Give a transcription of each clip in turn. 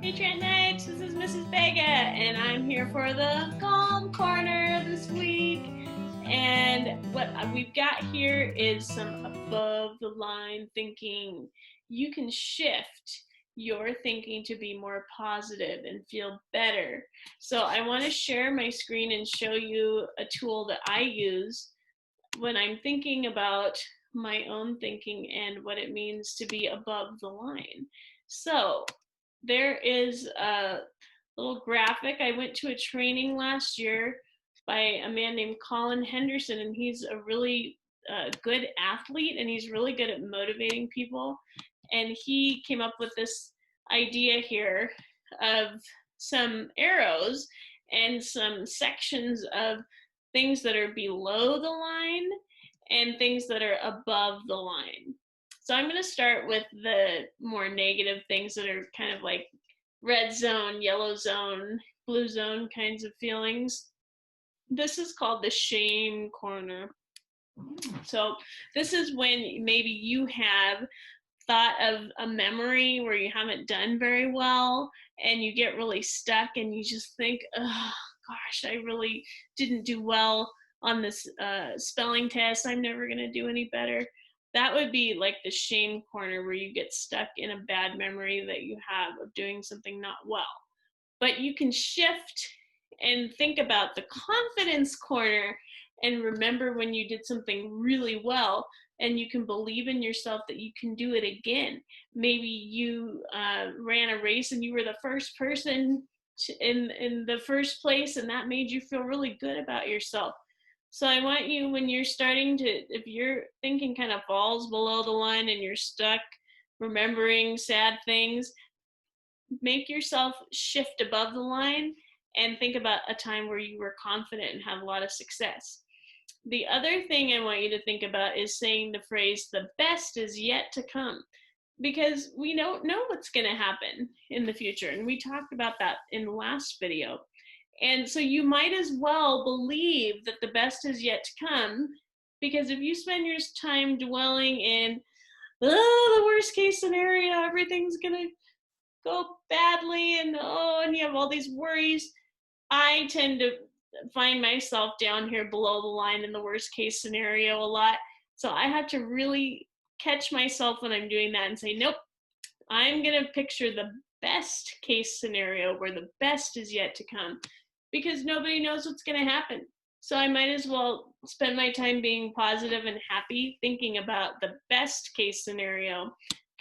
Hey Trantnites, this is Mrs. Vega, and I'm here for the Calm Corner this week. And what we've got here is some above the line thinking. You can shift your thinking to be more positive and feel better. So I want to share my screen and show you a tool that I use when I'm thinking about my own thinking and what it means to be above the line. So there is a little graphic. I went to a training last year by a man named Colin Henderson, and he's a really good athlete, and he's really good at motivating people. And he came up with this idea here of some arrows and some sections of things that are below the line and things that are above the line. So I'm going to start with the more negative things that are kind of like red zone, yellow zone, blue zone kinds of feelings. This is called the shame corner. So this is when maybe you have thought of a memory where you haven't done very well and you get really stuck and you just think, oh gosh, I really didn't do well on this spelling test. I'm never going to do any better. That would be like the shame corner where you get stuck in a bad memory that you have of doing something not well. But you can shift and think about the confidence corner and remember when you did something really well, and you can believe in yourself that you can do it again. Maybe you ran a race and you were the first person in the first place, and that made you feel really good about yourself. So I want you, when you're starting to, if your thinking kind of falls below the line and you're stuck remembering sad things, make yourself shift above the line and think about a time where you were confident and had a lot of success. The other thing I want you to think about is saying the phrase, the best is yet to come, because we don't know what's going to happen in the future. And we talked about that in the last video. And so you might as well believe that the best is yet to come, because if you spend your time dwelling in, oh, the worst case scenario, everything's going to go badly, and you have all these worries, I tend to find myself down here below the line in the worst case scenario a lot. So I have to really catch myself when I'm doing that and say, nope, I'm going to picture the best case scenario where the best is yet to come, because nobody knows what's going to happen. So I might as well spend my time being positive and happy, thinking about the best case scenario.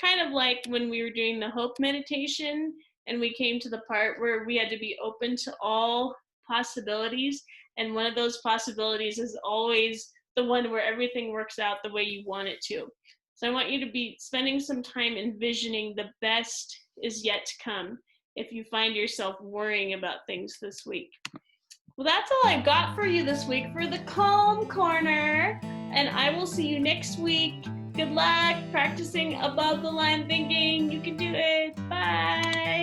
Kind of like when we were doing the hope meditation and we came to the part where we had to be open to all possibilities. And one of those possibilities is always the one where everything works out the way you want it to. So I want you to be spending some time envisioning the best is yet to come if you find yourself worrying about things this week. Well, that's all I've got for you this week for the Calm Corner. And I will see you next week. Good luck practicing above the line thinking. You can do it. Bye.